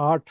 8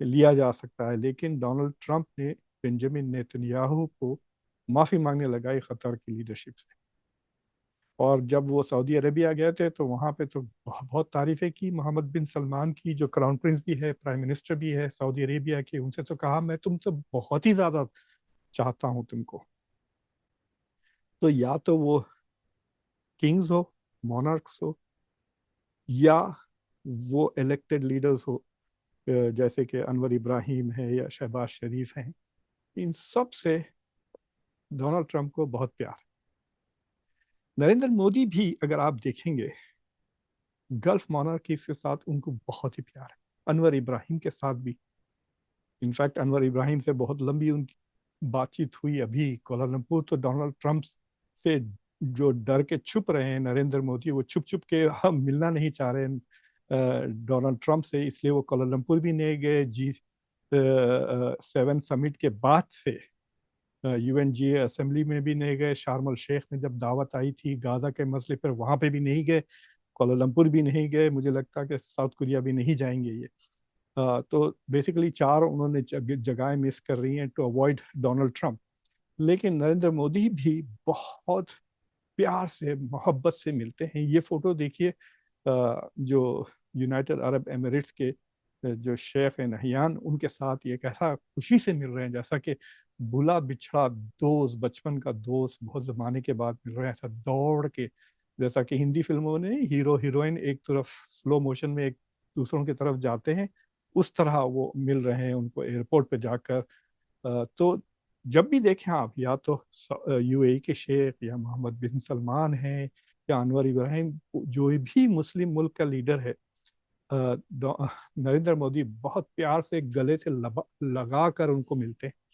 لیا جا سکتا ہے، لیکن ڈونلڈ ٹرمپ نے بنجامن نیتنیاہو کو معافی مانگنے لگائی قطر کی لیڈرشپ سے. اور جب وہ سعودی عربیہ گئے تھے تو وہاں پہ تو بہت تعریفیں کی محمد بن سلمان کی، جو کراؤن پرنس بھی ہے، پرائم منسٹر بھی ہے سعودی عربیہ کے. ان سے تو کہا میں تم سے بہت ہی زیادہ چاہتا ہوں تم کو. تو یا تو وہ کنگز ہو، مونارکس ہو، یا وہ الیکٹڈ لیڈرز ہو جیسے کہ انور ابراہیم ہے یا شہباز شریف ہیں. ان سب سے ڈونلڈ ٹرمپ کو بہت پیار. نریندر مودی بھی اگر آپ دیکھیں گے گلف مونارکیز کے ساتھ ان کو بہت ہی پیار ہے، انور ابراہیم کے ساتھ بھی. انفیکٹ انور ابراہیم سے بہت لمبی ان کی بات چیت ہوئی ابھی کوالالمپور. تو ڈونلڈ ٹرمپ سے جو ڈر کے چھپ رہے ہیں نریندر مودی، وہ چھپ چھپ کے ہم ملنا نہیں چاہ رہے ہیں ڈونلڈ ٹرمپ سے، اس لیے وہ کوالالمپور بھی نہیں گئے. G7 سمٹ کے بعد سے UNGA اسمبلی میں بھی نہیں گئے. شارم الشیخ میں جب دعوت آئی تھی غازہ کے مسئلے پر وہاں پہ بھی نہیں گئے. کوالالمپور بھی نہیں گئے. مجھے لگتا ہے کہ ساؤتھ کوریا بھی نہیں جائیں گے یہ. تو بیسیکلی 4 انہوں نے جگہیں مس کر رہی ہیں ٹو اوائڈ ڈونلڈ ٹرمپ. لیکن نریندر مودی بھی بہت پیار سے محبت سے ملتے ہیں. یہ فوٹو دیکھیے جو یونائٹڈ عرب ایمریٹس کے جو شیخ نہیان، ان کے ساتھ یہ کیسا خوشی سے مل رہے ہیں، جیسا کہ بھولا بچھڑا دوست، بچپن کا دوست بہت زمانے کے بعد مل رہے ہیں، ایسا دوڑ کے. جیسا کہ ہندی فلموں نے ہیرو ہیروئن ایک طرف سلو موشن میں ایک دوسروں کی طرف جاتے ہیں، اس طرح وہ مل رہے ہیں ان کو ایئرپورٹ پہ جا کر. تو جب بھی دیکھیں آپ، یا تو UAE کے شیخ یا محمد بن سلمان ہیں یا انور ابراہیم، جو بھی مسلم ملک کا لیڈر ہے، نریندر مودی بہت پیار سے گلے سے لگا کر ان کو ملتے ہیں.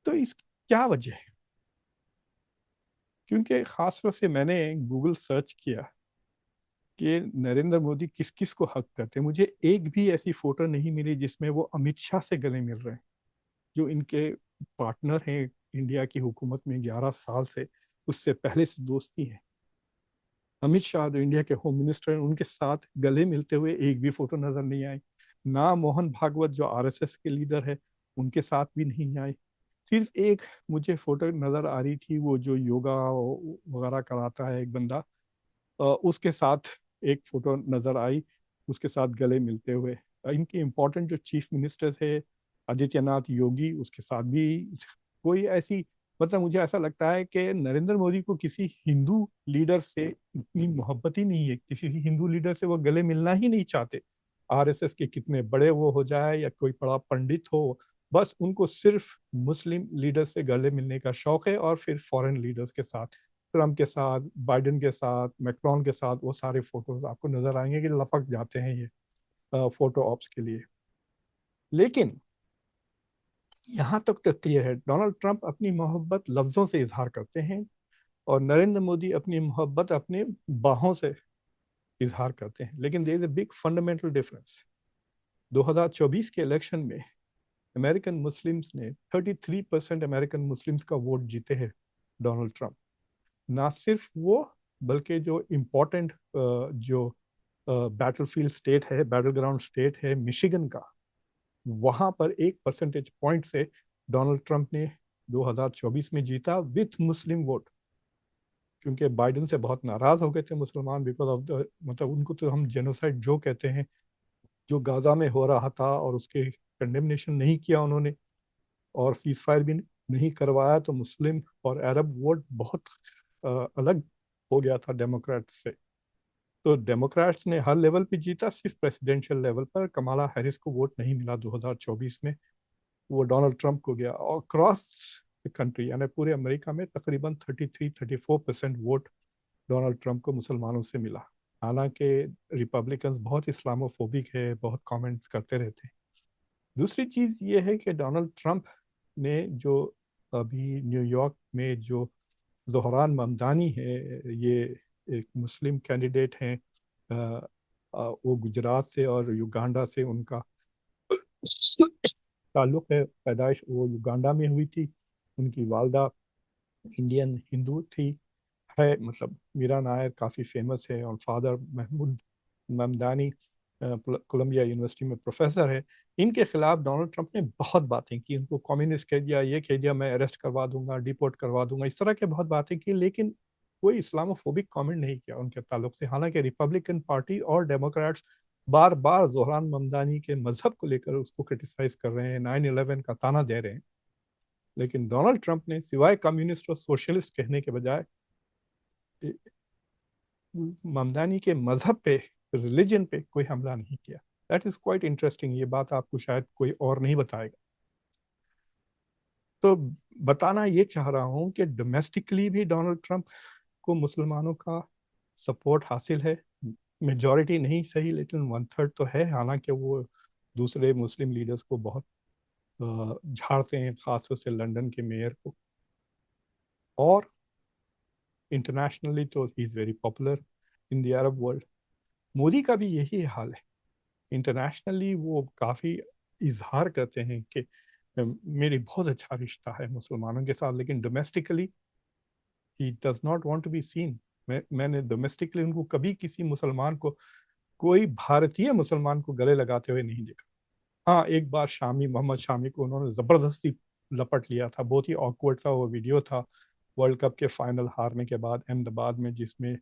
تو اس کی کیا وجہ ہے؟ کیونکہ خاص طور سے میں نے گوگل سرچ کیا کہ نریندر مودی کس کس کو حق کرتے ہیں. مجھے ایک بھی ایسی فوٹو نہیں ملی جس میں وہ امت شاہ سے گلے مل رہے ہیں، جو ان کے پارٹنر ہیں انڈیا کی حکومت میں 11 سال سے، اس سے پہلے سے دوستی ہے. امت شاہ جو انڈیا کے ہوم منسٹر ہیں، ان کے ساتھ گلے ملتے ہوئے ایک بھی فوٹو نظر نہیں آئی. نہ موہن بھاگوت جو RSS کے لیڈر ہے، ان کے ساتھ بھی نہیں آئی. صرف ایک مجھے فوٹو نظر آ رہی تھی، وہ جو یوگا وغیرہ کراتا ہے ایک بندہ، اس کے ساتھ ایک فوٹو نظر آئی، اس کے ساتھ گلے ملتے ہوئے. ان کے امپورٹنٹ جو چیف منسٹر تھے آدتیہ ناتھ یوگی، اس کے ساتھ بھی کوئی ایسی، مطلب مجھے ایسا لگتا ہے کہ نریندر مودی کو کسی ہندو لیڈر سے اتنی محبت ہی نہیں ہے، کسی ہندو لیڈر سے وہ گلے ملنا ہی نہیں چاہتے. RSS کے کتنے بڑے وہ ہو جائے یا کوئی بڑا پنڈت ہو، بس ان کو صرف مسلم لیڈر سے گلے ملنے کا شوق ہے. اور پھر فورن لیڈرز کے ساتھ، ٹرمپ کے ساتھ، بائیڈن کے ساتھ، میکرون کے ساتھ، وہ سارے فوٹوز آپ کو نظر آئیں گے کہ لپک جاتے ہیں یہ فوٹو آپس کے لیے. لیکن یہاں تک تو کلیئر ہے، ڈونلڈ ٹرمپ اپنی محبت لفظوں سے اظہار کرتے ہیں اور نریندر مودی اپنی محبت اپنے باہوں سے اظہار کرتے ہیں. لیکن دیر از اے بگ فنڈامنٹل ڈفرنس. 2024 کے الیکشن میں امریکن مسلمز نے 33% امریکن مسلمز کا ووٹ جیتے ہیں ڈونلڈ ٹرمپ. نہ صرف وہ، بلکہ جو امپورٹنٹ جو بیٹل فیلڈ اسٹیٹ ہے، بیٹل گراؤنڈ اسٹیٹ ہے مشیگن کا، وہاں پر 1 percentage پوائنٹ سے ڈونلڈ ٹرمپ نے 2024 میں جیتا وتھ مسلم ووٹ. کیونکہ بائیڈن سے بہت ناراض ہو گئے تھے مسلمان، بیکاز آف دا، مطلب ان کو تو ہم جینوسائڈ جو کہتے ہیں، جو غازہ میں ہو رہا تھا اور اس کے کنڈیمنیشن نہیں کیا انہوں نے، اور سیز فائر بھی نہیں کروایا. تو مسلم اور عرب ووٹ بہت الگ ہو گیا تھا ڈیموکریٹ سے. تو ڈیموکریٹس نے ہر لیول پہ جیتا، صرف پریسیڈینشل لیول پر کمالا ہیرس کو ووٹ نہیں ملا 2024 میں، وہ ڈونلڈ ٹرمپ کو گیا. اور کراس کنٹری یعنی پورے امریکہ میں تقریباً 33-34% ووٹ ڈونلڈ ٹرمپ کو مسلمانوں سے ملا. حالانکہ ریپبلکنز بہت اسلامو فوبک ہے، بہت کامنٹس کرتے رہتے ہیں. دوسری چیز یہ ہے کہ ڈونلڈ ٹرمپ نے جو ابھی نیو یارک میں جو زہران ممدانی ہے، یہ ایک مسلم کینڈیڈیٹ ہیں، وہ گجرات سے اور یوگانڈا سے ان کا تعلق ہے. پیدائش وہ یوگانڈا میں ہوئی تھی، ان کی والدہ انڈین ہندو تھی ہے، مطلب میرا نائر کافی فیمس ہے، اور father Mahmood Mamdani Colombia university میں پروفیسر ہے. ان کے خلاف ڈونلڈ ٹرمپ نے بہت باتیں کی, ان کو کمیونسٹ کہہ دیا, یہ کہہ دیا میں اریسٹ کروا دوں گا, ڈیپورٹ کروا دوں گا, اس طرح کے بہت باتیں کی, لیکن کوئی اسلاموفوبک کامنٹ نہیں کیا ان کے تعلق سے. حالانکہ ریپبلکن پارٹی اور ڈیموکریٹس بار بار زہران ممدانی کے مذہب کو لے کر اس کو کرٹیسائز کر رہے ہیں, 9/11 کا تانا دے رہے ہیں, لیکن ڈونلڈ ٹرمپ نے سوائے کمیونسٹ اور سوشلسٹ کہنے کے بجائے ممدانی کے مذہب پہ, ریلیجن پہ کوئی حملہ نہیں کیا. That is quite interesting. یہ بات آپ کو شاید کوئی اور نہیں بتائے گا. تو بتانا یہ چاہ رہا ہوں کہ ڈومیسٹکلی بھی ڈونلڈ ٹرمپ کو مسلمانوں کا سپورٹ حاصل ہے. میجورٹی نہیں صحیح, لیکن 1/3 تو ہے. حالانکہ وہ دوسرے مسلم لیڈرز کو بہت جھاڑتے ہیں, خاص طور سے لنڈن کے میئر کو. اور انٹرنیشنلی تو he is very popular in the Arab world. Modi کا بھی یہی حال ہے. انٹرنیشنلی وہ کافی اظہار کرتے ہیں کہ میری بہت اچھا رشتہ ہے مسلمانوں کے ساتھ, لیکن domestically he does not want to be seen. میں نے ڈومیسٹکلی ان کو کبھی کسی مسلمان کو, کوئی بھارتیہ مسلمان کو گلے لگاتے ہوئے نہیں دیکھا. ہاں, ایک بار شامی, محمد شامی کو انہوں نے زبردستی لپٹ لیا تھا. بہت ہی آکورڈ تھا وہ ویڈیو تھا ورلڈ کپ کے فائنل ہارنے کے بعد احمد آباد میں, جس میں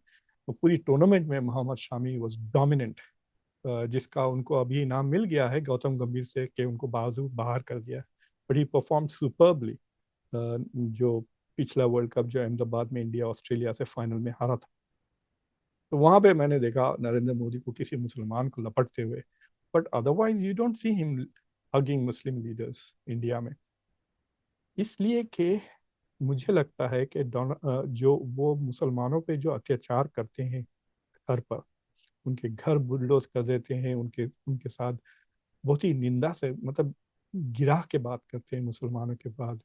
پوری ٹورنامنٹ میں محمد شامی واز ڈومیننٹ, جس کا ان کو ابھی انعام مل گیا ہے گوتم گمبھیر سے کہ ان کو بازو باہر کر دیا. But he perform سپربلی. جو پچھلا ورلڈ کپ جو احمد آباد میں انڈیا آسٹریلیا سے فائنل میں ہارا تھا, تو وہاں پہ میں نے دیکھا نریندر مودی کو کسی مسلمان کو لپٹتے ہوئے. But otherwise you don't see ہم ہگنگ مسلم لیڈرز انڈیا میں. اس لیے کہ مجھے لگتا ہے کہ جو وہ مسلمانوں پہ جو اتیاچار کرتے ہیں گھر پر, ان کے گھر بلڈوز کر دیتے ہیں, ان کے ساتھ بہت ہی نندا سے, مطلب گراہ کے بات کرتے ہیں مسلمانوں کے بعد,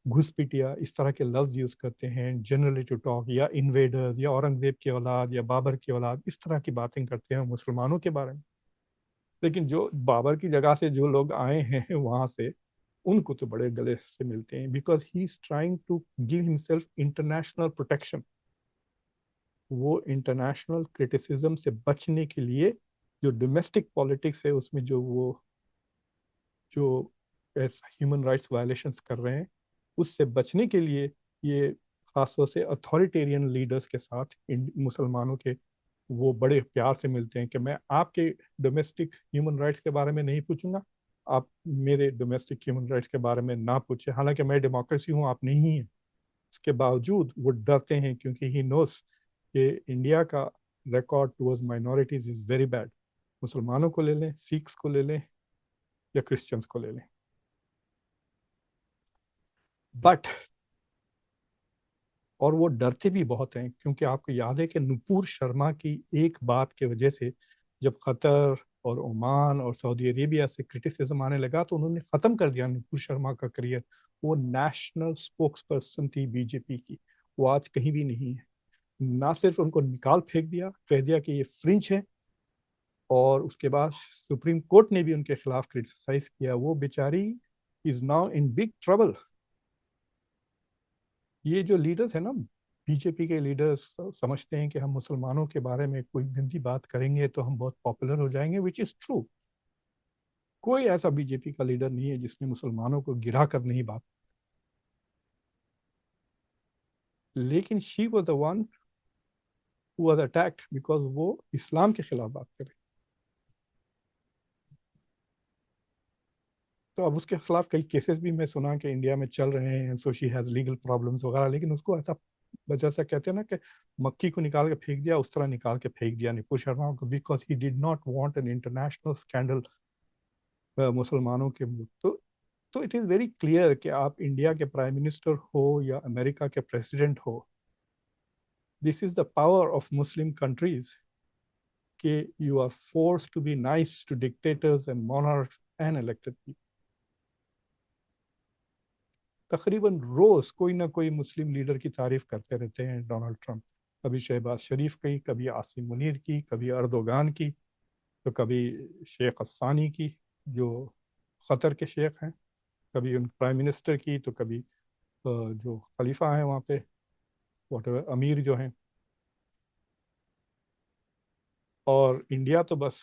گھس پٹیا اس طرح کے لفظ یوز کرتے ہیں, جنرلی ٹو ٹاک, یا انویڈرز, یا اورنگزیب کی اولاد, یا بابر کی اولاد, اس طرح کی باتیں کرتے ہیں مسلمانوں کے بارے میں. لیکن جو بابر کی جگہ سے جو لوگ آئے ہیں وہاں سے, ان کو تو بڑے گلے سے ملتے ہیں, because he is trying to give himself international protection. وہ انٹرنیشنل کرٹیسزم سے بچنے کے لیے جو ڈومیسٹک پالیٹکس ہے اس میں جو ہیومن رائٹس وائلیشنس کر رہے ہیں, اس سے بچنے کے لیے یہ خاص طور سے اتھارٹیرین لیڈرز کے ساتھ مسلمانوں کے وہ بڑے پیار سے ملتے ہیں کہ میں آپ کے ڈومیسٹک ہیومن رائٹس کے بارے میں نہیں پوچھوں گا, آپ میرے ڈومیسٹک ہیومن رائٹس کے بارے میں نہ پوچھیں. حالانکہ میں ڈیموکریسی ہوں, آپ نہیں ہیں. اس کے باوجود وہ ڈرتے ہیں, کیونکہ ہی نوز کہ انڈیا کا record towards minorities is very bad. مسلمانوں کو لے لیں, سکھس کو لے لیں, یا کرسچنس کو لے لیں. بٹ اور وہ ڈرتے بھی بہت ہیں, کیونکہ آپ کو یاد ہے کہ نپور شرما کی ایک بات کی وجہ سے جب قطر اور عمان اور سعودی عربیہ سے کرٹیسزم آنے لگا تو انہوں نے ختم کر دیا نپور شرما کا کریئر. وہ نیشنل سپوکس پرسن تھی بی جے پی کی, وہ آج کہیں بھی نہیں ہے. نہ صرف ان کو نکال پھینک دیا, کہہ دیا کہ یہ فرنچ ہے, اور اس کے بعد سپریم کورٹ نے بھی ان کے خلاف کرٹیسائز کیا. وہ بیچاری is now in big trouble. یہ جو لیڈرز ہیں نا, بی جے پی کے لیڈرز سمجھتے ہیں کہ ہم مسلمانوں کے بارے میں کوئی گندی بات کریں گے تو ہم بہت پاپولر ہو جائیں گے, وچ از ٹرو. کوئی ایسا بی جے پی کا لیڈر نہیں ہے جس نے مسلمانوں کو گرا کر نہیں بات, لیکن she was the one who was attacked because وہ اسلام کے خلاف بات کرے. تو اب اس کے خلاف کئی کیسز بھی میں سنا کہ انڈیا میں چل رہے ہیں, سو شی ہیز لیگل پرابلمس وغیرہ, لیکن اس کو ایسا وجہ سے کہتے ہیں نا کہ مکھی کو نکال کے پھینک دیا, اس طرح نکال کے پھینک دیا نپور شرما کو, because he did not want an international scandal مسلمانوں کے. تو اٹ از ویری کلیئر کہ آپ انڈیا کے پرائم منسٹر ہو یا امریکہ کے پریسیڈنٹ ہو, this is the power of Muslim countries کہ you are force to be nice to dictators and monarchs and elected people. تقریباً روز کوئی نہ کوئی مسلم لیڈر کی تعریف کرتے رہتے ہیں ڈونلڈ ٹرمپ. کبھی شہباز شریف کی, کبھی عاصم منیر کی, کبھی اردوغان کی, تو کبھی شیخ الثانی کی جو قطر کے شیخ ہیں, کبھی ان پرائم منسٹر کی, تو کبھی جو خلیفہ ہیں وہاں پہ, واٹ ایور امیر جو ہیں. اور انڈیا تو بس